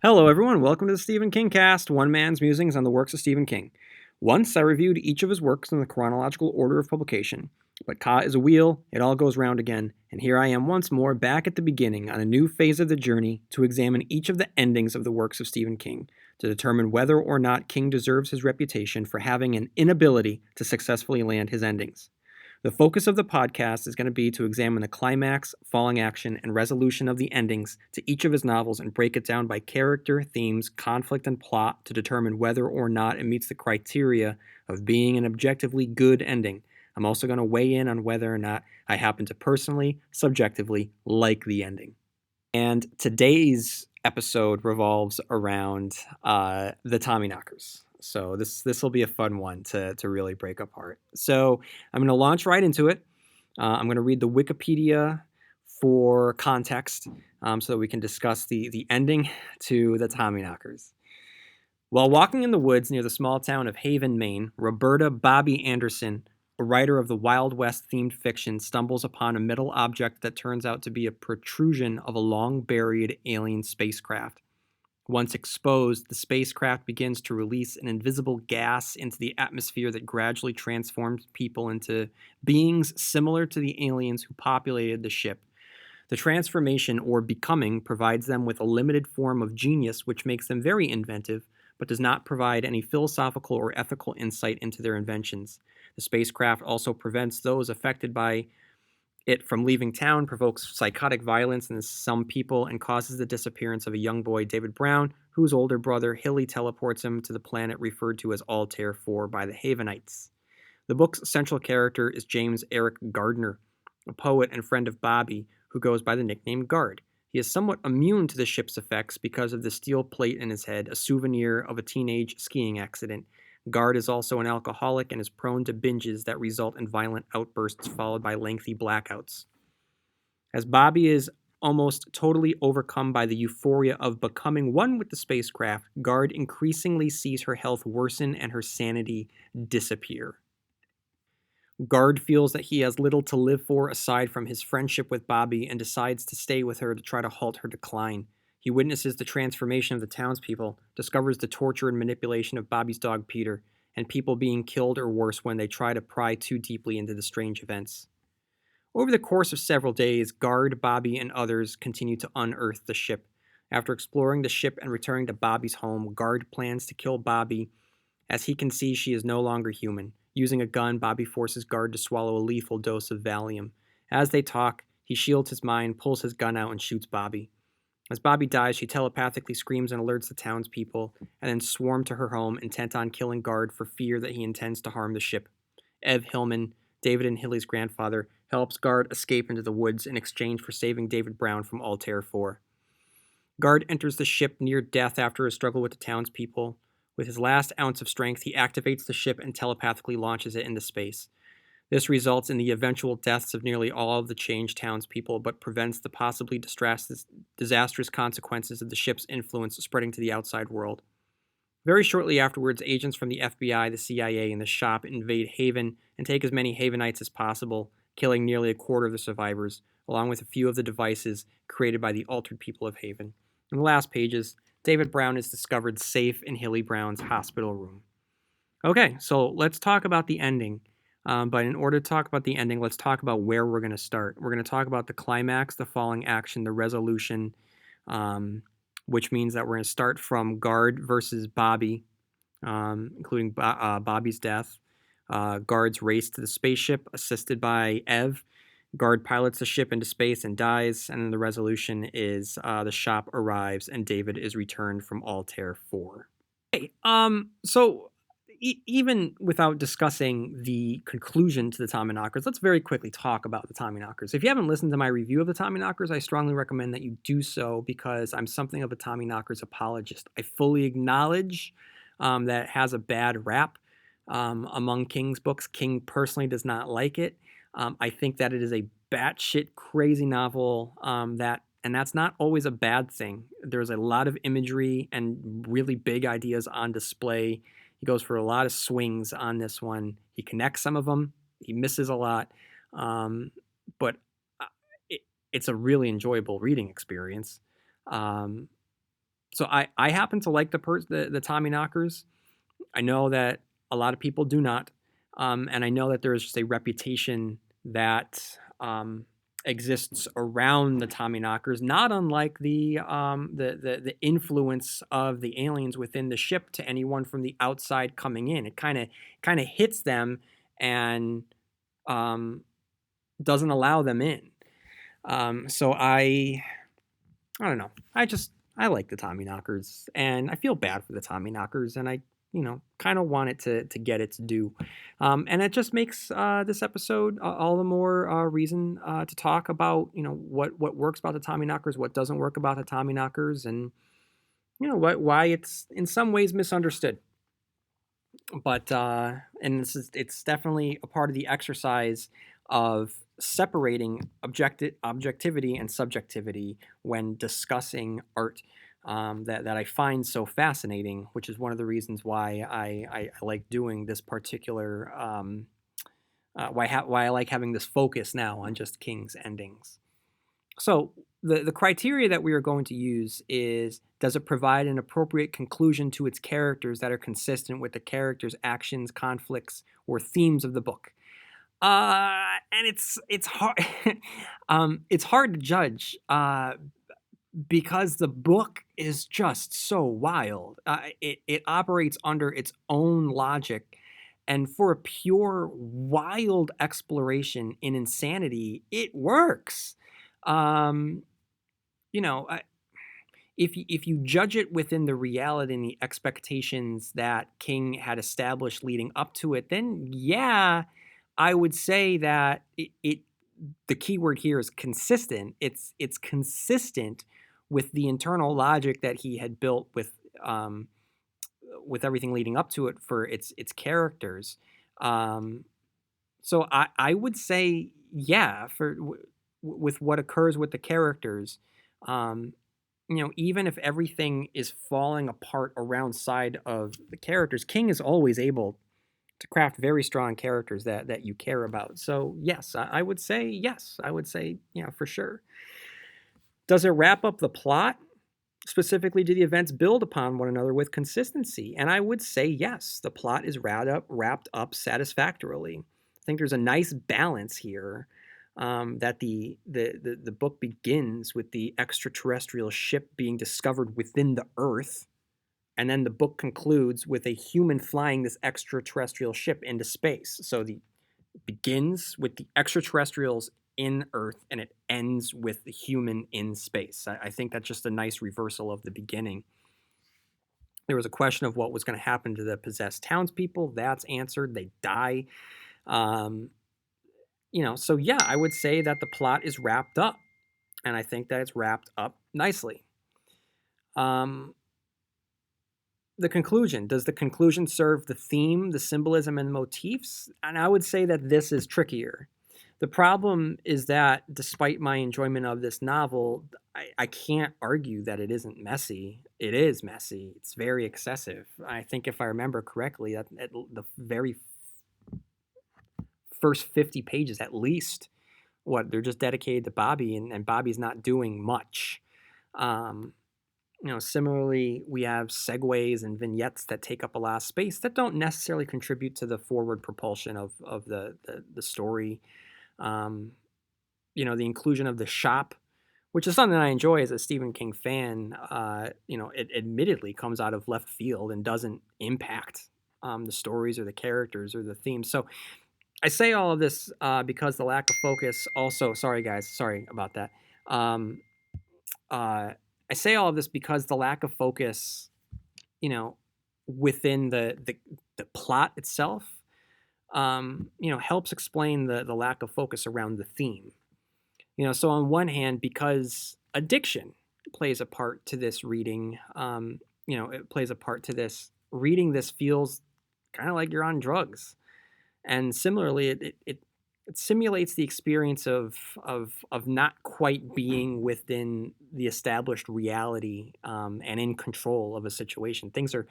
Hello, everyone. Welcome to the Stephen Kingcast, one man's musings on the works of Stephen King. Once I reviewed each of his works in the chronological order of publication, but Ka is a wheel, it all goes round again, and here I am once more back at the beginning on a new phase of the journey to examine each of the endings of the works of Stephen King, to determine whether or not King deserves his reputation for having an inability to successfully land his endings. The focus of the podcast is going to be to examine the climax, falling action, and resolution of the endings to each of his novels and break it down by character, themes, conflict, and plot to determine whether or not it meets the criteria of being an objectively good ending. I'm also going to weigh in on whether or not I happen to personally, subjectively like the ending. And today's episode revolves around the Tommyknockers. So this will be a fun one to really break apart. So I'm going to launch right into it. I'm going to read the Wikipedia for context so that we can discuss the ending to the Tommyknockers. While walking in the woods near the small town of Haven, Maine, Roberta Bobby Anderson, a writer of the Wild West themed fiction, stumbles upon a metal object that turns out to be a protrusion of a long buried alien spacecraft. Once exposed, the spacecraft begins to release an invisible gas into the atmosphere that gradually transforms people into beings similar to the aliens who populated the ship. The transformation, or becoming, provides them with a limited form of genius which makes them very inventive, but does not provide any philosophical or ethical insight into their inventions. The spacecraft also prevents those affected by it from leaving town, provokes psychotic violence in some people, and causes the disappearance of a young boy, David Brown, whose older brother, Hilly, teleports him to the planet referred to as Altair 4 by the Havenites. The book's central character is James Eric Gardner, a poet and friend of Bobby, who goes by the nickname Guard. He is somewhat immune to the ship's effects because of the steel plate in his head, a souvenir of a teenage skiing accident. Guard is also an alcoholic and is prone to binges that result in violent outbursts followed by lengthy blackouts. As Bobby is almost totally overcome by the euphoria of becoming one with the spacecraft, Guard increasingly sees her health worsen and her sanity disappear. Guard feels that he has little to live for aside from his friendship with Bobby and decides to stay with her to try to halt her decline. He witnesses the transformation of the townspeople, discovers the torture and manipulation of Bobby's dog Peter, and people being killed or worse when they try to pry too deeply into the strange events. Over the course of several days, Guard, Bobby, and others continue to unearth the ship. After exploring the ship and returning to Bobby's home, Guard plans to kill Bobby as he can see she is no longer human. Using a gun, Bobby forces Guard to swallow a lethal dose of Valium. As they talk, he shields his mind, pulls his gun out, and shoots Bobby. As Bobby dies, she telepathically screams and alerts the townspeople, and then swarm to her home, intent on killing Guard for fear that he intends to harm the ship. Ev Hillman, David and Hilly's grandfather, helps Guard escape into the woods in exchange for saving David Brown from Altair 4. Guard enters the ship near death after a struggle with the townspeople. With his last ounce of strength, he activates the ship and telepathically launches it into space. This results in the eventual deaths of nearly all of the changed townspeople, but prevents the possibly disastrous consequences of the ship's influence spreading to the outside world. Very shortly afterwards, agents from the FBI, the CIA, and the shop invade Haven and take as many Havenites as possible, killing nearly a quarter of the survivors, along with a few of the devices created by the altered people of Haven. In the last pages, David Brown is discovered safe in Hilly Brown's hospital room. Okay, so let's talk about the ending. But in order to talk about the ending, let's talk about where we're going to start. We're going to talk about the climax, the falling action, the resolution, which means that we're going to start from Guard versus Bobby, including Bobby's death, Guard's race to the spaceship, assisted by Ev. Guard pilots the ship into space and dies, and then the resolution is the shop arrives and David is returned from Altair 4. Okay, so even without discussing the conclusion to the Tommyknockers, let's very quickly talk about the Tommyknockers. If you haven't listened to my review of the Tommyknockers, I strongly recommend that you do so because I'm something of a Tommyknockers apologist. I fully acknowledge that it has a bad rap among King's books. King personally does not like it. I think that it is a batshit crazy novel and that's not always a bad thing. There's a lot of imagery and really big ideas on display. He goes for a lot of swings on this one. He connects some of them. He misses a lot. But it's a really enjoyable reading experience. So I happen to like the Tommyknockers. I know that a lot of people do not, and I know that there is just a reputation that exists around the Tommyknockers, not unlike the influence of the aliens within the ship to anyone from the outside coming in. It kind of hits them and um, doesn't allow them in. So I don't know. I like the Tommyknockers, and I feel bad for the Tommyknockers, and I kind of want it to get its due, and it just makes this episode all the more reason to talk about what works about the Tommyknockers, what doesn't work about the Tommyknockers, and why it's in some ways misunderstood. But and it's definitely a part of the exercise of separating objectivity and subjectivity when discussing art, that I find so fascinating, which is one of the reasons why I like doing this particular why I like having this focus now on just King's endings. So the criteria that we are going to use is, does it provide an appropriate conclusion to its characters that are consistent with the characters' actions, conflicts, or themes of the book? And it's hard it's hard to judge because the book is just so wild. It operates under its own logic, and for a pure wild exploration in insanity, it works. Um, you know, if you judge it within the reality and the expectations that King had established leading up to it, then yeah, I would say that it the key word here is consistent. It's consistent with the internal logic that he had built with everything leading up to it for its characters. Um, so I would say yeah with what occurs with the characters. Um, even if everything is falling apart around side of the characters, King is always able to craft very strong characters that you care about. So yes, I would say yes. I would say for sure. Does it wrap up the plot? Specifically, do the events build upon one another with consistency? And I would say yes. The plot is wrapped up satisfactorily. I think there's a nice balance here. That the book begins with the extraterrestrial ship being discovered within the Earth, and then the book concludes with a human flying this extraterrestrial ship into space. So the begins with the extraterrestrials in Earth, and it ends with the human in space. I think that's just a nice reversal of the beginning. There was a question of what was going to happen to the possessed townspeople. That's answered. They die. Um, so yeah, I would say that the plot is wrapped up, and I think that it's wrapped up nicely. The conclusion. Does the conclusion serve the theme, the symbolism, and the motifs? And I would say that this is trickier. The problem is that despite my enjoyment of this novel, I can't argue that it isn't messy. It is messy. It's very excessive. I think if I remember correctly, that at the very first 50 pages at least, they're just dedicated to Bobby, and Bobby's not doing much. Similarly, we have segues and vignettes that take up a lot of space that don't necessarily contribute to the forward propulsion of the story. The inclusion of the shop, which is something I enjoy as a Stephen King fan, it admittedly comes out of left field and doesn't impact the stories or the characters or the themes. So I say all of this because the lack of focus also, sorry guys, sorry about that. I say all of this because the lack of focus, within the plot itself, helps explain the lack of focus around the theme. So on one hand, because addiction plays a part to this reading, it plays a part to this. Reading this feels kind of like you're on drugs. And similarly, it simulates the experience of not quite being within the established reality, and in control of a situation. Things are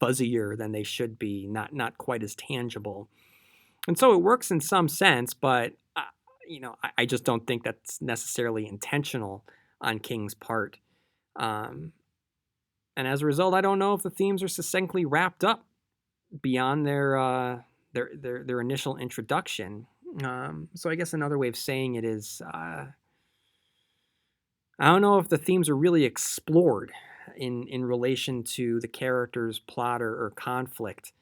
fuzzier than they should be, not quite as tangible. And so it works in some sense, but I just don't think that's necessarily intentional on King's part. And as a result, I don't know if the themes are succinctly wrapped up beyond their initial introduction. So I guess another way of saying it is, I don't know if the themes are really explored in relation to the character's plot or conflict.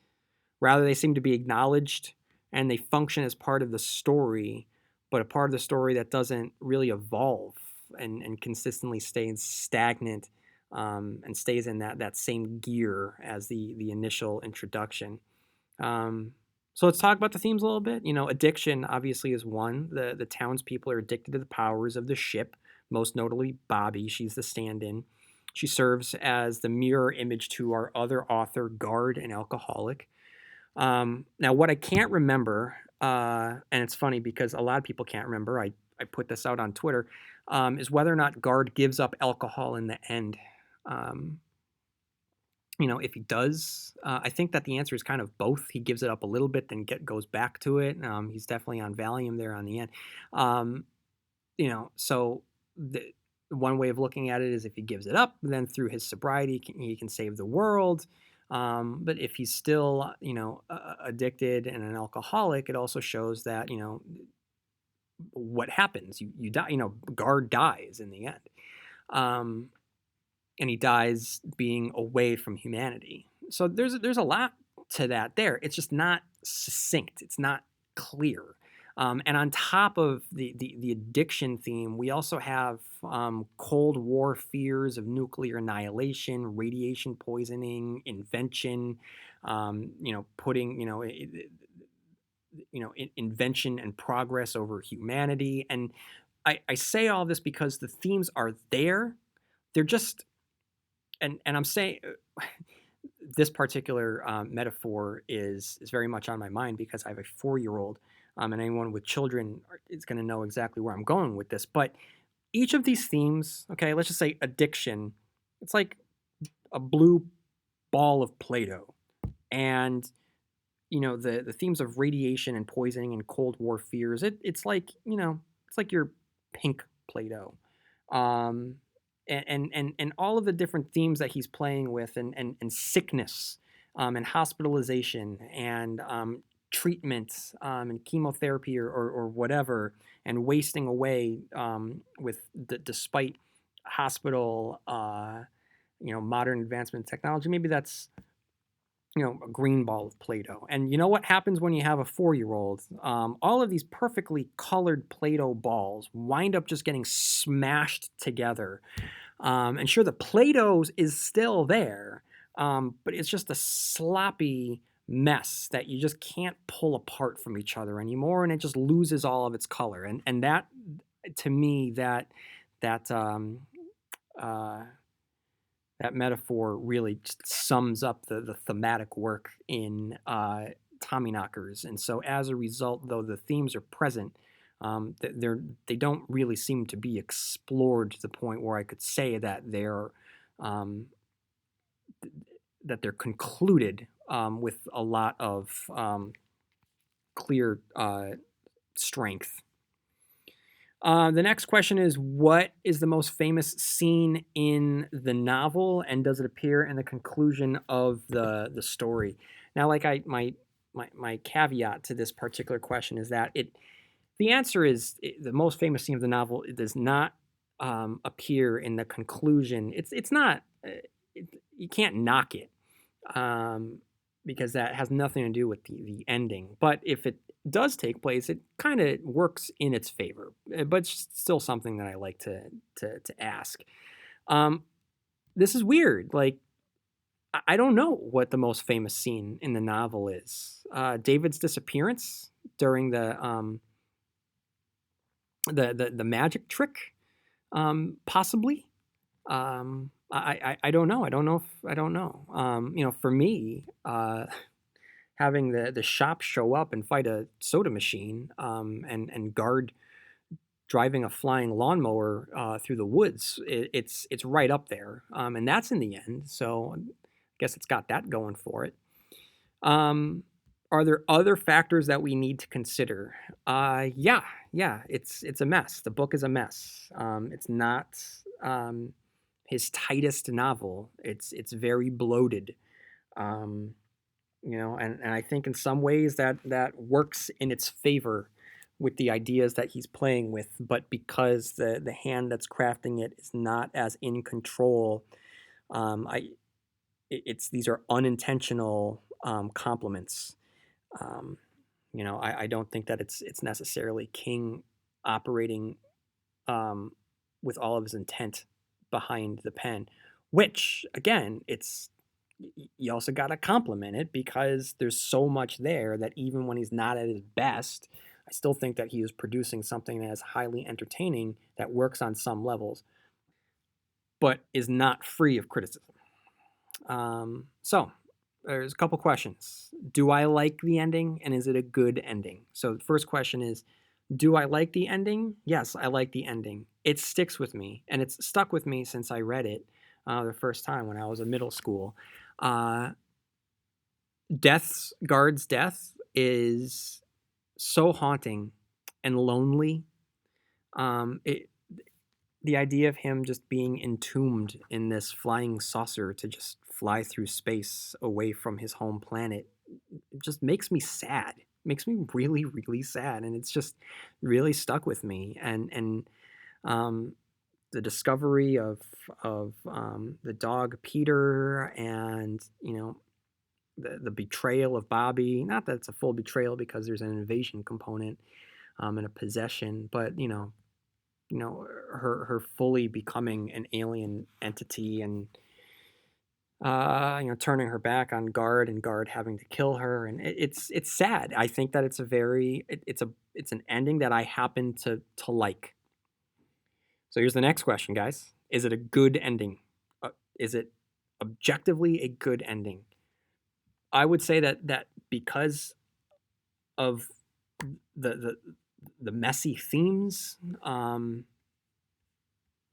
Rather, they seem to be acknowledged and they function as part of the story, but a part of the story that doesn't really evolve and consistently stays stagnant, and stays in that same gear as the initial introduction. Um, so let's talk about the themes a little bit. Addiction obviously is one. The townspeople are addicted to the powers of the ship, most notably Bobby. She's the stand-in. She serves as the mirror image to our other author, Guard, an alcoholic. Now, what I can't remember, and it's funny because a lot of people can't remember, I put this out on Twitter, is whether or not Guard gives up alcohol in the end. Um, if he does, I think that the answer is kind of both. He gives it up a little bit, then goes back to it. He's definitely on Valium there on the end. Um, so the one way of looking at it is if he gives it up, then through his sobriety, he can save the world. But if he's still, addicted and an alcoholic, it also shows that, what happens. You die, Guard dies in the end. Um, and he dies being away from humanity. So there's a lot to that there. It's just not succinct. It's not clear. And on top of the addiction theme, we also have Cold War fears of nuclear annihilation, radiation poisoning, invention, putting invention and progress over humanity. And I say all this because the themes are there. They're just and I'm saying this particular metaphor is very much on my mind because I have a 4-year-old, and anyone with children is going to know exactly where I'm going with this. But each of these themes, okay, let's just say addiction, it's like a blue ball of Play-Doh, and the themes of radiation and poisoning and Cold War fears. It's like it's like your pink Play-Doh. Um, and all of the different themes that he's playing with and sickness, and hospitalization and treatment, and chemotherapy or whatever, and wasting away, despite hospital, modern advancement in technology. Maybe that's a green ball of Play-Doh. And you know what happens when you have a 4-year-old? All of these perfectly colored Play-Doh balls wind up just getting smashed together. And sure, the Play-Doh is still there, but it's just a sloppy mess that you just can't pull apart from each other anymore, and it just loses all of its color. And that, to me, that uh, that metaphor really just sums up the thematic work in Tommyknockers. And so, as a result, though the themes are present, they don't really seem to be explored to the point where I could say that um, they're concluded with a lot of clear strength. The next question is, what is the most famous scene in the novel, and does it appear in the conclusion of the story? Now, like my caveat to this particular question is that the answer is the most famous scene of the novel. It does not appear in the conclusion. It's not. You can't knock it, because that has nothing to do with the ending. But if it does take place, it kind of works in its favor. But it's still something that I like to ask. This is weird. Like, I don't know what the most famous scene in the novel is. David's disappearance during the magic trick, possibly. I don't know. I don't know if I don't know. For me, having the shop show up and fight a soda machine, and Guard driving a flying lawnmower through the woods, it's right up there, and that's in the end. So I guess it's got that going for it. Are there other factors that we need to consider? Yeah, it's a mess. The book is a mess. It's not his tightest novel. It's very bloated. And I think in some ways that works in its favor with the ideas that he's playing with, but because the hand that's crafting it is not as in control, I it's these are unintentional compliments. Um, I don't think that it's necessarily King operating um, with all of his intent behind the pen, which again, you also got to compliment it because there's so much there that even when he's not at his best, I still think that he is producing something that is highly entertaining that works on some levels, but is not free of criticism. So there's a couple questions. Do I like the ending, and is it a good ending? So the first question is, do I like the ending? Yes, I like the ending. It sticks with me, and it's stuck with me since I read it the first time when I was in middle school. Uh, Guard's death is so haunting and lonely. The idea of him just being entombed in this flying saucer to just fly through space away from his home planet just makes me sad. Makes me really, really sad, and it's just really stuck with me. And the discovery of the dog Peter, and the betrayal of Bobby. Not that it's a full betrayal because there's an invasion component and a possession, but her fully becoming an alien entity, and turning her back on Guard, and Guard having to kill her, and it's sad. I think that it's an ending that I happen to like. So here's the next question, guys: is it a good ending? Is it objectively a good ending? I would say that because of the the messy themes,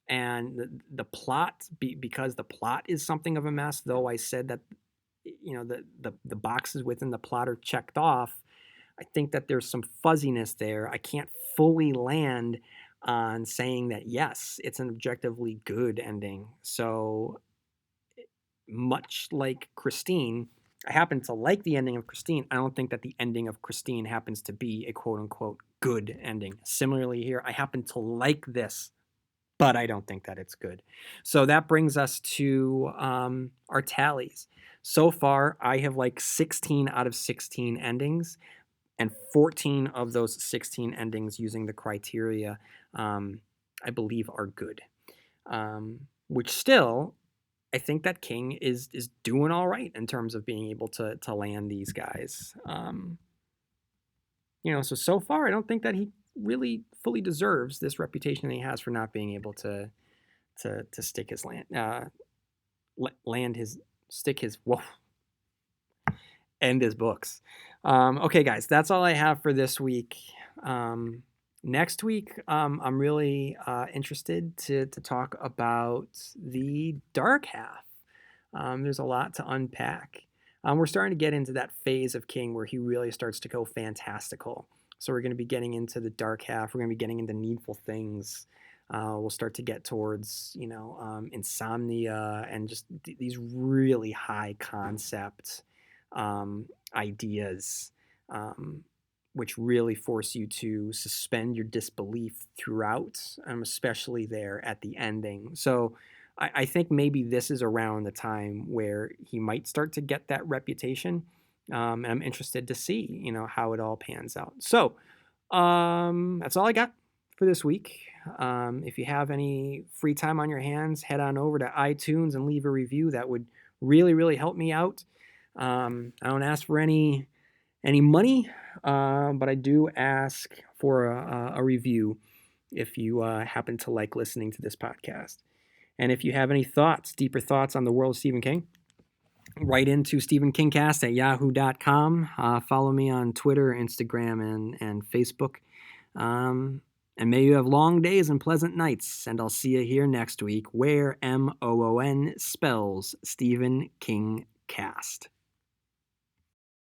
and the plot, because the plot is something of a mess. Though I said that the boxes within the plot are checked off, I think that there's some fuzziness there. I can't fully land on saying that yes, it's an objectively good ending. So much like Christine, I happen to like the ending of Christine. I don't think that the ending of Christine happens to be a quote unquote good ending. Similarly here, I happen to like this, but I don't think that it's good. So that brings us to our tallies. So far, I have like 16 out of 16 endings, and 14 of those 16 endings using the criteria I believe are good. Which still, I think that King is doing all right in terms of being able to land these guys. So far, I don't think that he really fully deserves this reputation that he has for not being able to stick his land his stick his whoa end his books. Okay, guys, that's all I have for this week. Next week, I'm really interested to talk about the dark half. There's a lot to unpack. We're starting to get into that phase of King where he really starts to go fantastical. So we're going to be getting into the dark half. We're going to be getting into Needful Things. We'll start to get towards, insomnia and just these really high concept ideas, which really force you to suspend your disbelief throughout, especially there at the ending. So I think maybe this is around the time where he might start to get that reputation. And I'm interested to see, how it all pans out. So that's all I got for this week. If you have any free time on your hands, head on over to iTunes and leave a review. That would really, really help me out. I don't ask for any money, but I do ask for a review if you happen to like listening to this podcast. And if you have any deeper thoughts on the world of Stephen King, write into stephenkingcast at yahoo.com. Follow me on Twitter, Instagram, and Facebook. And may you have long days and pleasant nights. And I'll see you here next week where MOON spells Stephen Kingcast.